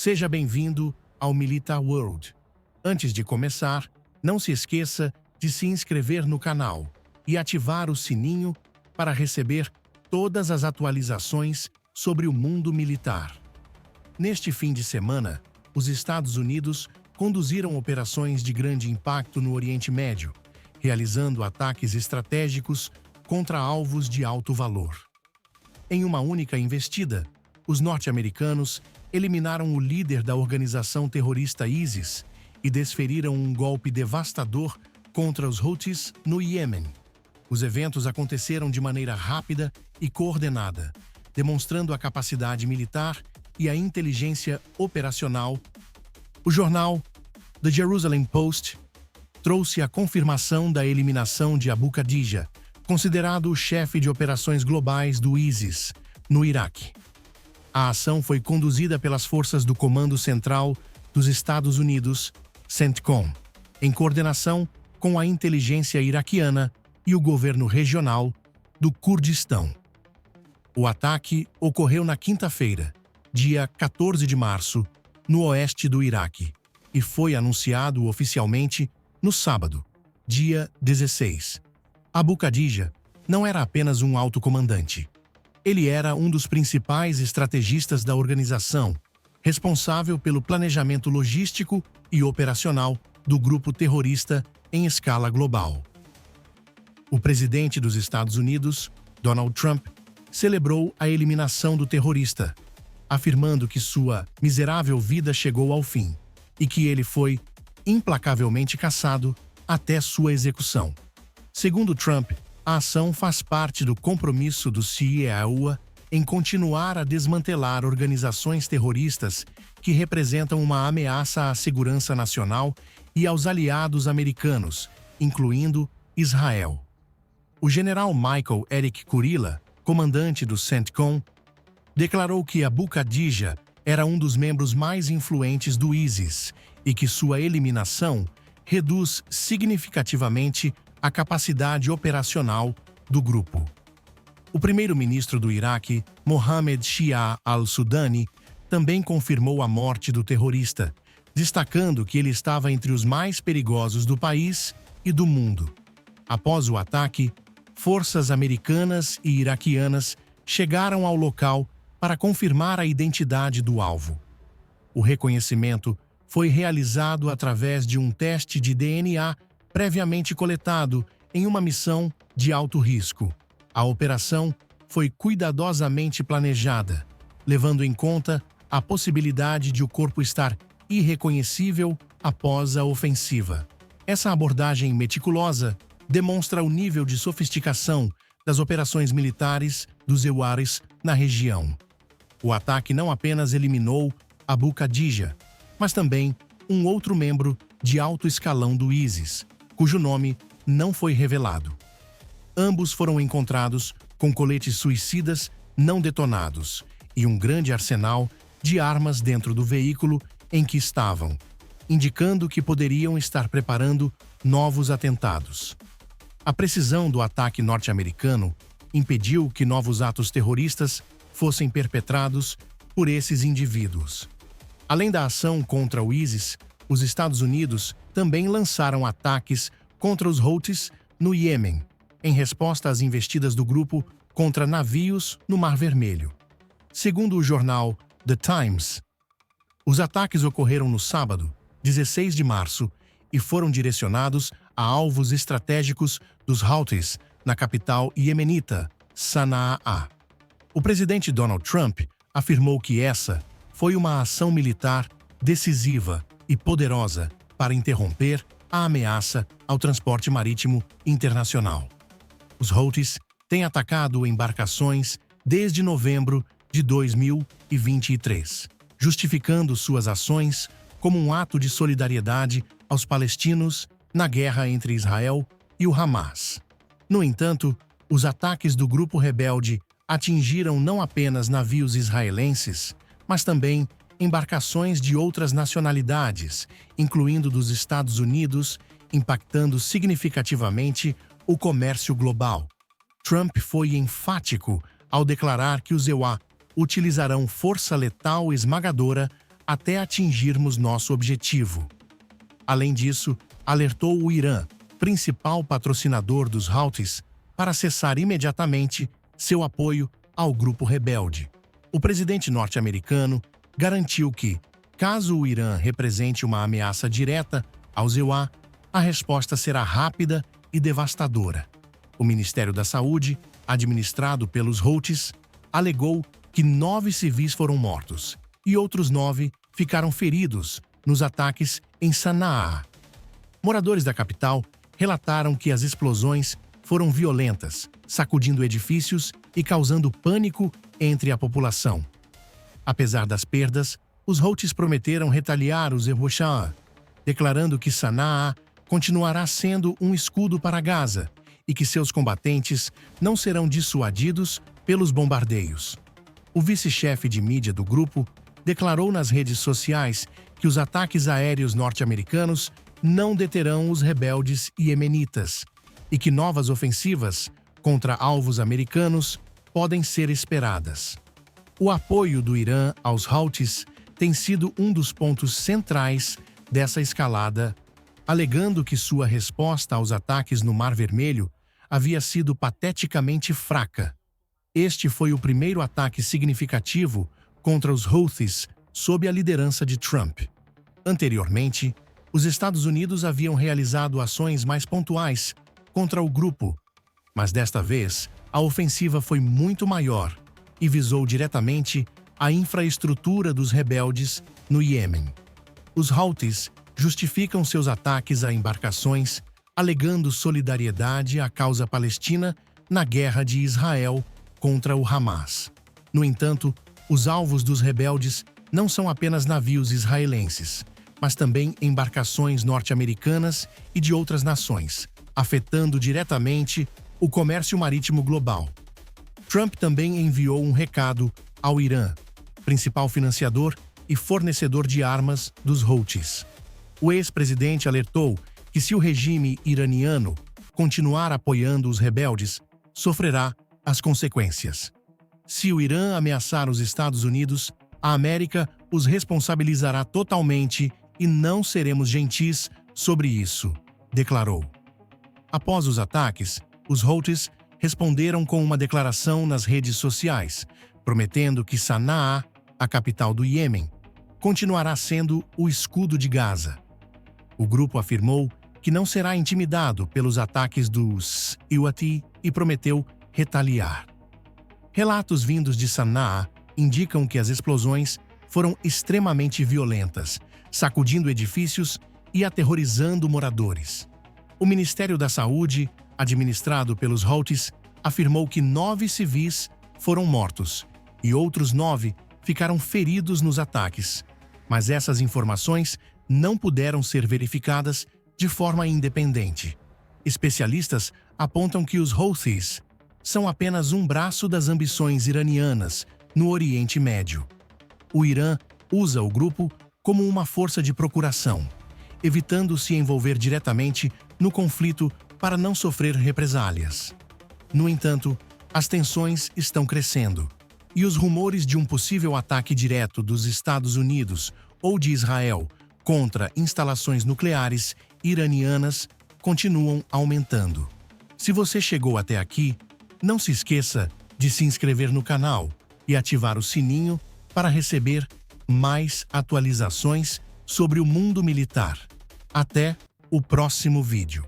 Seja bem-vindo ao Milita World. Antes de começar, não se esqueça de se inscrever no canal e ativar o sininho para receber todas as atualizações sobre o mundo militar. Neste fim de semana, os Estados Unidos conduziram operações de grande impacto no Oriente Médio, realizando ataques estratégicos contra alvos de alto valor. Em uma única investida, os norte-americanos eliminaram o líder da organização terrorista ISIS e desferiram um golpe devastador contra os Houthis no Iêmen. Os eventos aconteceram de maneira rápida e coordenada, demonstrando a capacidade militar e a inteligência operacional. O jornal The Jerusalem Post trouxe a confirmação da eliminação de Abu Khadija, considerado o chefe de operações globais do ISIS, no Iraque. A ação foi conduzida pelas forças do Comando Central dos Estados Unidos, CENTCOM, em coordenação com a inteligência iraquiana e o governo regional do Kurdistão. O ataque ocorreu na quinta-feira, dia 14 de março, no oeste do Iraque, e foi anunciado oficialmente no sábado, dia 16. Abu Khadija não era apenas um alto comandante. Ele era um dos principais estrategistas da organização, responsável pelo planejamento logístico e operacional do grupo terrorista em escala global. O presidente dos Estados Unidos, Donald Trump, celebrou a eliminação do terrorista, afirmando que sua miserável vida chegou ao fim e que ele foi implacavelmente caçado até sua execução. Segundo Trump, a ação faz parte do compromisso do CIA em continuar a desmantelar organizações terroristas que representam uma ameaça à segurança nacional e aos aliados americanos, incluindo Israel. O general Michael Eric Kurilla, comandante do CENTCOM, declarou que Abu Khadija era um dos membros mais influentes do ISIS e que sua eliminação reduz significativamente a capacidade operacional do grupo. O primeiro-ministro do Iraque, Mohammed Shia al-Sudani, também confirmou a morte do terrorista, destacando que ele estava entre os mais perigosos do país e do mundo. Após o ataque, forças americanas e iraquianas chegaram ao local para confirmar a identidade do alvo. O reconhecimento foi realizado através de um teste de DNA previamente coletado em uma missão de alto risco. A operação foi cuidadosamente planejada, levando em conta a possibilidade de o corpo estar irreconhecível após a ofensiva. Essa abordagem meticulosa demonstra o nível de sofisticação das operações militares dos EUAs na região. O ataque não apenas eliminou Abu Khadija, mas também um outro membro de alto escalão do ISIS, cujo nome não foi revelado. Ambos foram encontrados com coletes suicidas não detonados e um grande arsenal de armas dentro do veículo em que estavam, indicando que poderiam estar preparando novos atentados. A precisão do ataque norte-americano impediu que novos atos terroristas fossem perpetrados por esses indivíduos. Além da ação contra o ISIS, os Estados Unidos também lançaram ataques contra os Houthis no Iêmen, em resposta às investidas do grupo contra navios no Mar Vermelho. Segundo o jornal The Times, os ataques ocorreram no sábado, 16 de março, e foram direcionados a alvos estratégicos dos Houthis na capital iemenita, Sanaa. O presidente Donald Trump afirmou que essa foi uma ação militar decisiva e poderosa para interromper a ameaça ao transporte marítimo internacional. Os Houthis têm atacado embarcações desde novembro de 2023, justificando suas ações como um ato de solidariedade aos palestinos na guerra entre Israel e o Hamas. No entanto, os ataques do grupo rebelde atingiram não apenas navios israelenses, mas também embarcações de outras nacionalidades, incluindo dos Estados Unidos, impactando significativamente o comércio global. Trump foi enfático ao declarar que os EUA utilizarão força letal esmagadora até atingirmos nosso objetivo. Além disso, alertou o Irã, principal patrocinador dos Houthis, para cessar imediatamente seu apoio ao grupo rebelde. O presidente norte-americano garantiu que, caso o Irã represente uma ameaça direta aos EUA, a resposta será rápida e devastadora. O Ministério da Saúde, administrado pelos Houthis, alegou que 9 civis foram mortos e outros 9 ficaram feridos nos ataques em Sanaa. Moradores da capital relataram que as explosões foram violentas, sacudindo edifícios e causando pânico entre a população. Apesar das perdas, os Houthis prometeram retaliar os Hezbollah, declarando que Sanaa continuará sendo um escudo para Gaza e que seus combatentes não serão dissuadidos pelos bombardeios. O vice-chefe de mídia do grupo declarou nas redes sociais que os ataques aéreos norte-americanos não deterão os rebeldes iemenitas e que novas ofensivas contra alvos americanos podem ser esperadas. O apoio do Irã aos Houthis tem sido um dos pontos centrais dessa escalada, alegando que sua resposta aos ataques no Mar Vermelho havia sido pateticamente fraca. Este foi o primeiro ataque significativo contra os Houthis sob a liderança de Trump. Anteriormente, os Estados Unidos haviam realizado ações mais pontuais contra o grupo, mas desta vez a ofensiva foi muito maior e visou diretamente a infraestrutura dos rebeldes no Iêmen. Os Houthis justificam seus ataques a embarcações, alegando solidariedade à causa palestina na guerra de Israel contra o Hamas. No entanto, os alvos dos rebeldes não são apenas navios israelenses, mas também embarcações norte-americanas e de outras nações, afetando diretamente o comércio marítimo global. Trump também enviou um recado ao Irã, principal financiador e fornecedor de armas dos Houthis. O ex-presidente alertou que se o regime iraniano continuar apoiando os rebeldes, sofrerá as consequências. Se o Irã ameaçar os Estados Unidos, a América os responsabilizará totalmente e não seremos gentis sobre isso, declarou. Após os ataques, os Houthis responderam com uma declaração nas redes sociais, prometendo que Sanaa, a capital do Iêmen, continuará sendo o escudo de Gaza. O grupo afirmou que não será intimidado pelos ataques dos Houthi e prometeu retaliar. Relatos vindos de Sanaa indicam que as explosões foram extremamente violentas, sacudindo edifícios e aterrorizando moradores. O Ministério da Saúde, administrado pelos Houthis, afirmou que 9 civis foram mortos e outros 9 ficaram feridos nos ataques, mas essas informações não puderam ser verificadas de forma independente. Especialistas apontam que os Houthis são apenas um braço das ambições iranianas no Oriente Médio. O Irã usa o grupo como uma força de procuração, evitando se envolver diretamente no conflito para não sofrer represálias. No entanto, as tensões estão crescendo, e os rumores de um possível ataque direto dos Estados Unidos ou de Israel contra instalações nucleares iranianas continuam aumentando. Se você chegou até aqui, não se esqueça de se inscrever no canal e ativar o sininho para receber mais atualizações sobre o mundo militar. Até o próximo vídeo.